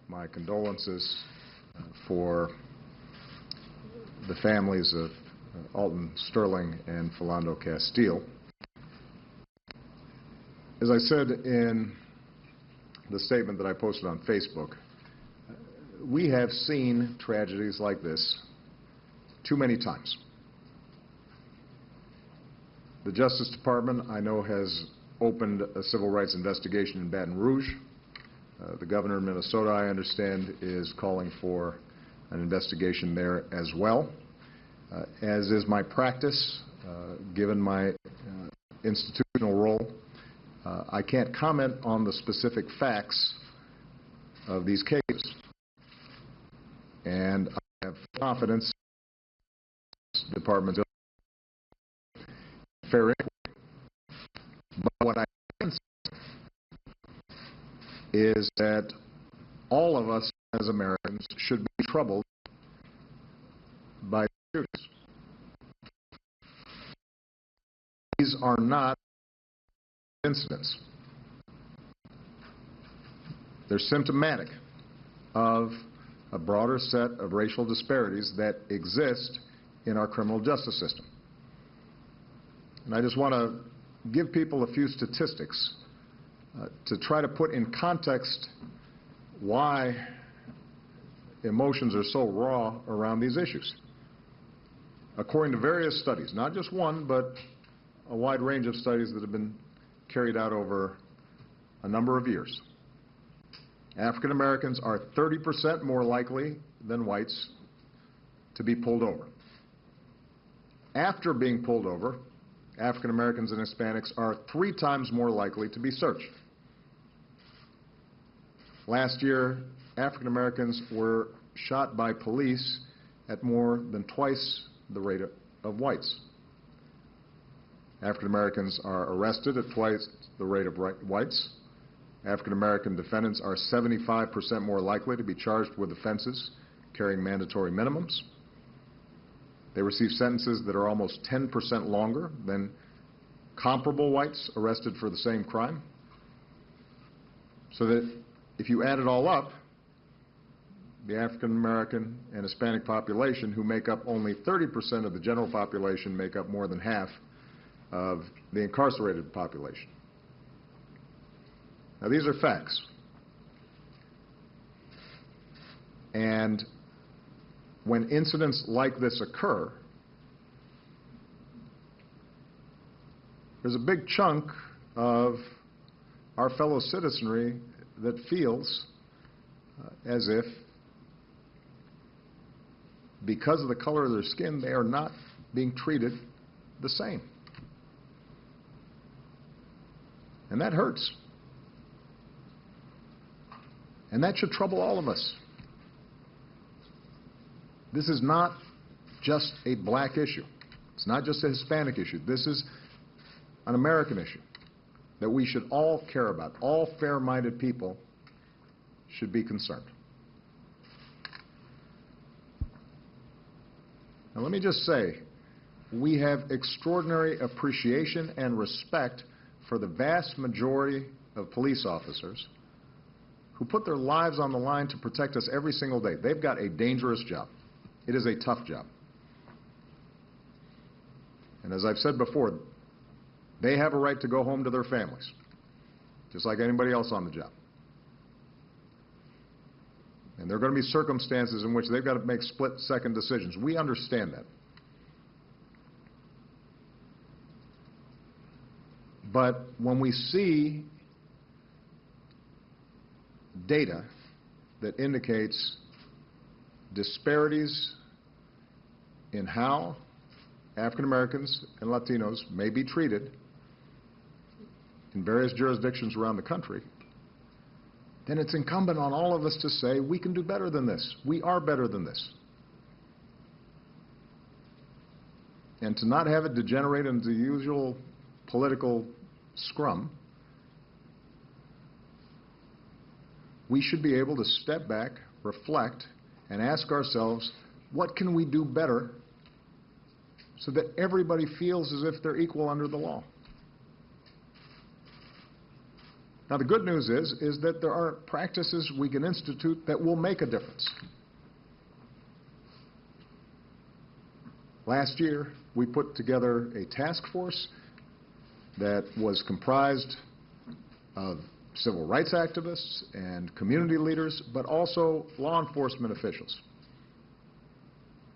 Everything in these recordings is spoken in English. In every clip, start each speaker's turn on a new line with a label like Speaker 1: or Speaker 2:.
Speaker 1: my condolences for the families of Alton Sterling and Philando Castile. As I said in the statement that I posted on Facebook, we have seen tragedies like this too many times. The Justice Department, I know, has opened a civil rights investigation in Baton Rouge. The governor of Minnesota, I understand, is calling for an investigation there as well. As is my practice, given my institutional role, I can't comment on the specific facts of these cases. And I have confidence in the Department's fair inquiry. But what I can say is that all of us as Americans should be troubled by shootings. These are not incidents. They're symptomatic of a broader set of racial disparities that exist in our criminal justice system. And I just want to give people a few statistics to try to put in context why emotions are so raw around these issues. According to various studies, not just one, but a wide range of studies that have been carried out over a number of years, African Americans are 30% more likely than whites to be pulled over. After being pulled over, African Americans and Hispanics are 3 times more likely to be searched. Last year, African Americans were shot by police at more than twice the rate of whites. African Americans are arrested at twice the rate of whites. African American defendants are 75% more likely to be charged with offenses carrying mandatory minimums. They receive sentences that are almost 10% longer than comparable whites arrested for the same crime. So that if you add it all up, the African American and Hispanic population, who make up only 30% of the general population, make up more than half of the incarcerated population. Now, these are facts. And when incidents like this occur, there's a big chunk of our fellow citizenry that feels as if, because of the color of their skin, they are not being treated the same. And that hurts. And that should trouble all of us. This is not just a black issue. It's not just a Hispanic issue. This is an American issue that we should all care about. All fair-minded people should be concerned. Now, let me just say, we have extraordinary appreciation and respect for the vast majority of police officers who put their lives on the line to protect us every single day. They've got a dangerous job. It is a tough job. And as I've said before, they have a right to go home to their families, just like anybody else on the job. And there are going to be circumstances in which they've got to make split-second decisions. We understand that. But when we see data that indicates disparities in how African Americans and Latinos may be treated in various jurisdictions around the country, then it's incumbent on all of us to say, we can do better than this. We are better than this. And to not have it degenerate into the usual political scrum, we should be able to step back, reflect, and ask ourselves, what can we do better so that everybody feels as if they're equal under the law? Now, the good news is that there are practices we can institute that will make a difference. Last year, we put together a task force that was comprised of civil rights activists and community leaders, but also law enforcement officials,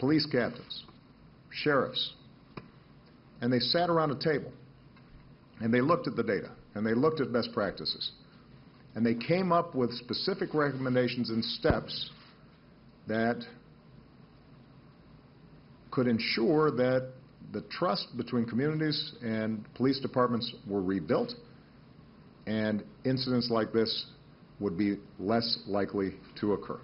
Speaker 1: police captains, sheriffs. And they sat around a table, and they looked at the data, and they looked at best practices. And they came up with specific recommendations and steps that could ensure that the trust between communities and police departments were rebuilt, and incidents like this would be less likely to occur.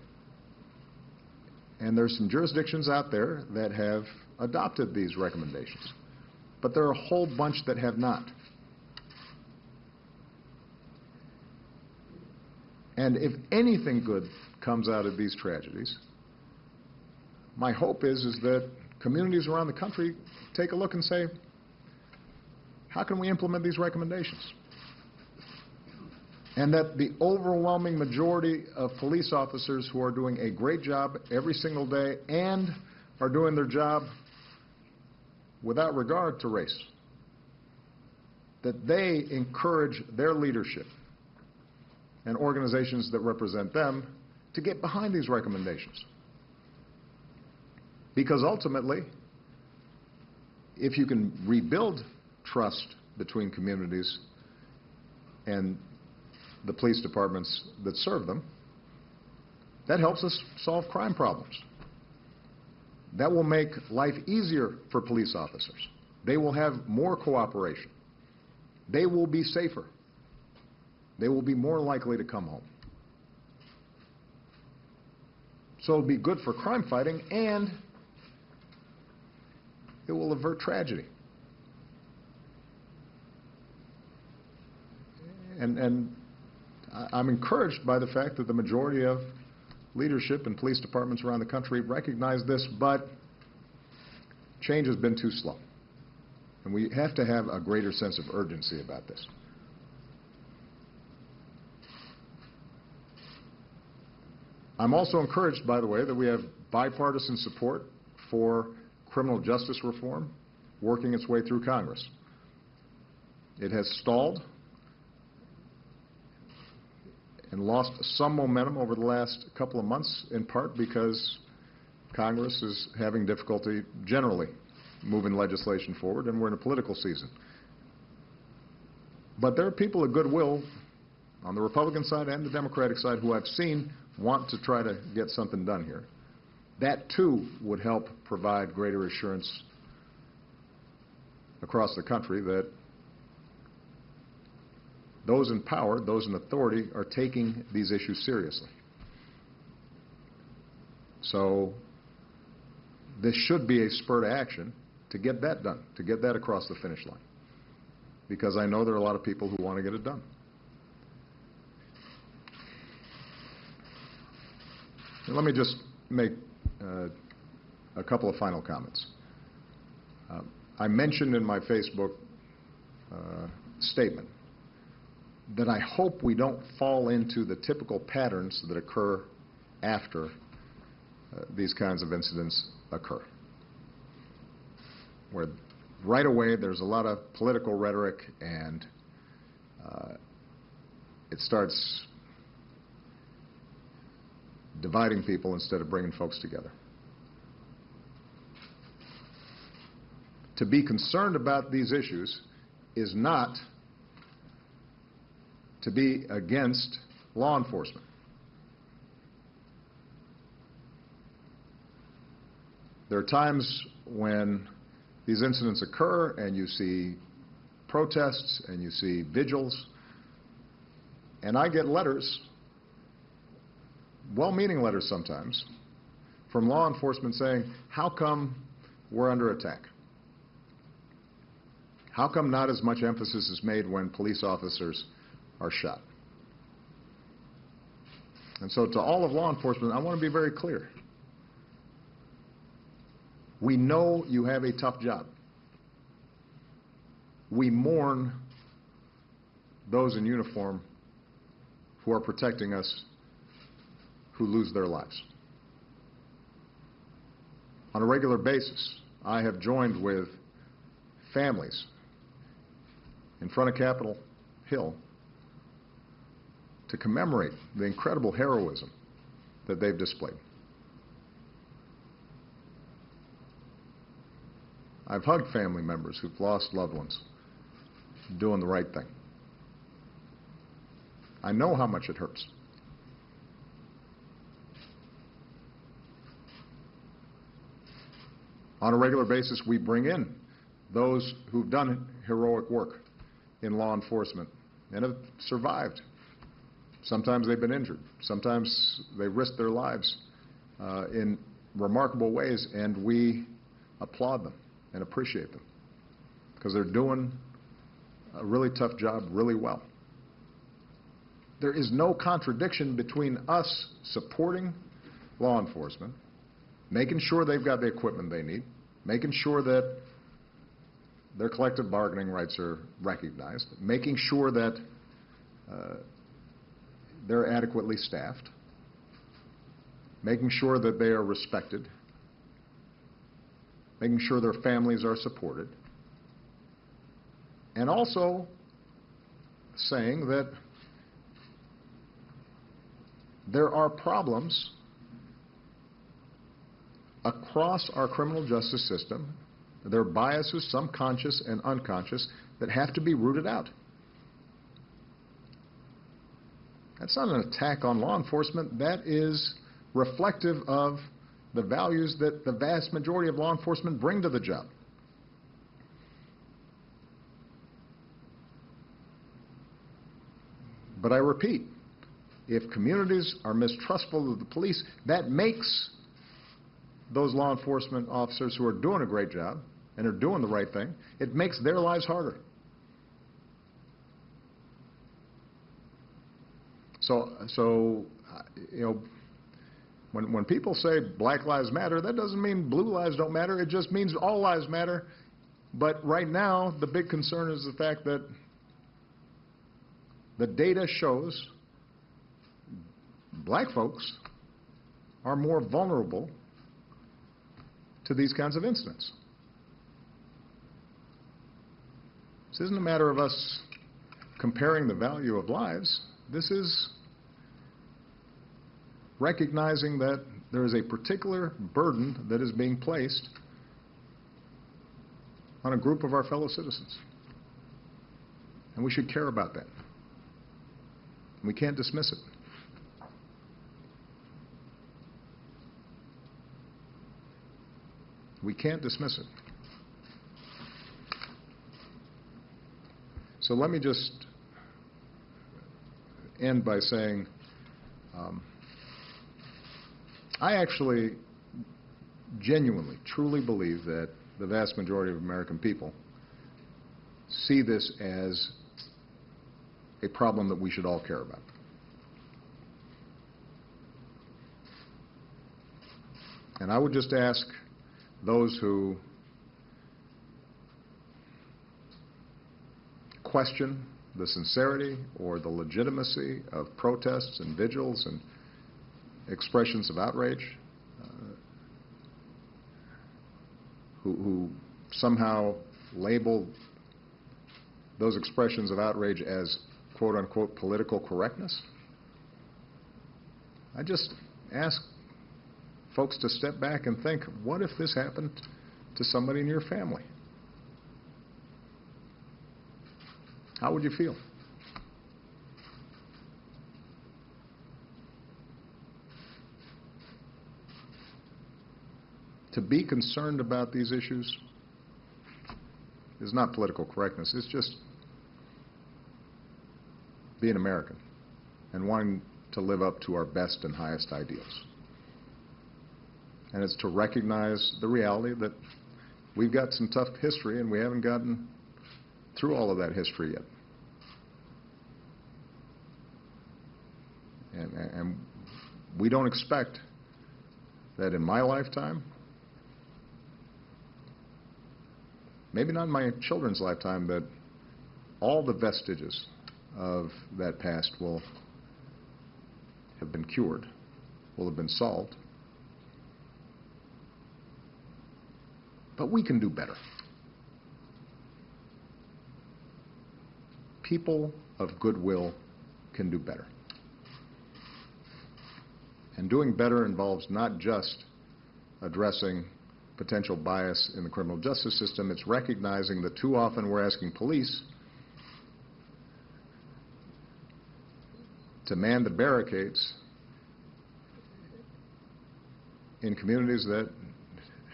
Speaker 1: And there's some jurisdictions out there that have adopted these recommendations, but there are a whole bunch that have not. And if anything good comes out of these tragedies, my hope is that communities around the country take a look and say, how can we implement these recommendations? And that the overwhelming majority of police officers who are doing a great job every single day and are doing their job without regard to race, that they encourage their leadership and organizations that represent them to get behind these recommendations. Because ultimately, if you can rebuild trust between communities and the police departments that serve them, that helps us solve crime problems. That will make life easier for police officers. They will have more cooperation. They will be safer. They will be more likely to come home. So it'll be good for crime fighting, and it will avert tragedy. And I'm encouraged by the fact that the majority of leadership in police departments around the country recognize this, but change has been too slow. And we have to have a greater sense of urgency about this. I'm also encouraged, by the way, that we have bipartisan support for criminal justice reform working its way through Congress. It has stalled and lost some momentum over the last couple of months, in part because Congress is having difficulty generally moving legislation forward, and we're in a political season. But there are people of goodwill on the Republican side and the Democratic side who I've seen want to try to get something done here. That, too, would help provide greater assurance across the country that those in power, those in authority, are taking these issues seriously. So this should be a spur to action to get that done, to get that across the finish line, because I know there are a lot of people who want to get it done. And let me just make a couple of final comments. I mentioned in my Facebook statement that I hope we don't fall into the typical patterns that occur after these kinds of incidents occur, where right away there's a lot of political rhetoric and it starts dividing people instead of bringing folks together. To be concerned about these issues is not to be against law enforcement. There are times when these incidents occur and you see protests and you see vigils, and I get letters, well-meaning letters sometimes, from law enforcement saying, how come we're under attack? How come not as much emphasis is made when police officers are shot? And so to all of law enforcement, I want to be very clear. We know you have a tough job. We mourn those in uniform who are protecting us who lose their lives. On a regular basis, I have joined with families in front of Capitol Hill to commemorate the incredible heroism that they've displayed. I've hugged family members who've lost loved ones doing the right thing. I know how much it hurts. On a regular basis, we bring in those who've done heroic work in law enforcement and have survived. Sometimes they've been injured. Sometimes they risked their lives in remarkable ways, and we applaud them and appreciate them because they're doing a really tough job really well. There is no contradiction between us supporting law enforcement, making sure they've got the equipment they need, making sure that their collective bargaining rights are recognized, making sure that they're adequately staffed, making sure that they are respected, making sure their families are supported, and also saying that there are problems across our criminal justice system. There are biases, some conscious and unconscious, that have to be rooted out. That's not an attack on law enforcement. That is reflective of the values that the vast majority of law enforcement bring to the job. But I repeat, if communities are mistrustful of the police, that makes those law enforcement officers who are doing a great job and are doing the right thing, it makes their lives harder. So you know, when people say Black Lives Matter, that doesn't mean blue lives don't matter. It just means all lives matter. But right now, the big concern is the fact that the data shows black folks are more vulnerable to these kinds of incidents. This isn't a matter of us comparing the value of lives. This is recognizing that there is a particular burden that is being placed on a group of our fellow citizens. And we should care about that. We can't dismiss it. We can't dismiss it. So let me just end by saying I actually genuinely, truly believe that the vast majority of American people see this as a problem that we should all care about. And I would just ask those who question the sincerity or the legitimacy of protests and vigils and expressions of outrage, who somehow label those expressions of outrage as quote-unquote political correctness. I just ask folks to step back and think, what if this happened to somebody in your family? How would you feel? To be concerned about these issues is not political correctness. It's just being American and wanting to live up to our best and highest ideals. And it's to recognize the reality that we've got some tough history and we haven't gotten through all of that history yet. And we don't expect that in my lifetime, maybe not in my children's lifetime, but all the vestiges of that past will have been cured, will have been solved. But we can do better. People of goodwill can do better. And doing better involves not just addressing potential bias in the criminal justice system, it's recognizing that too often we're asking police to man the barricades in communities that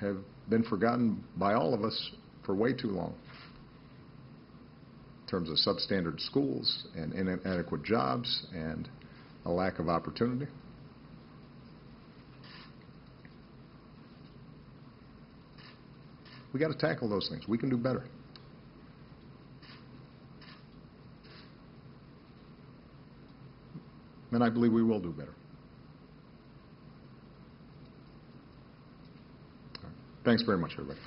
Speaker 1: have been forgotten by all of us for way too long, in terms of substandard schools and inadequate jobs and a lack of opportunity. We got to tackle those things. We can do better. And I believe we will do better. All right. Thanks very much, everybody.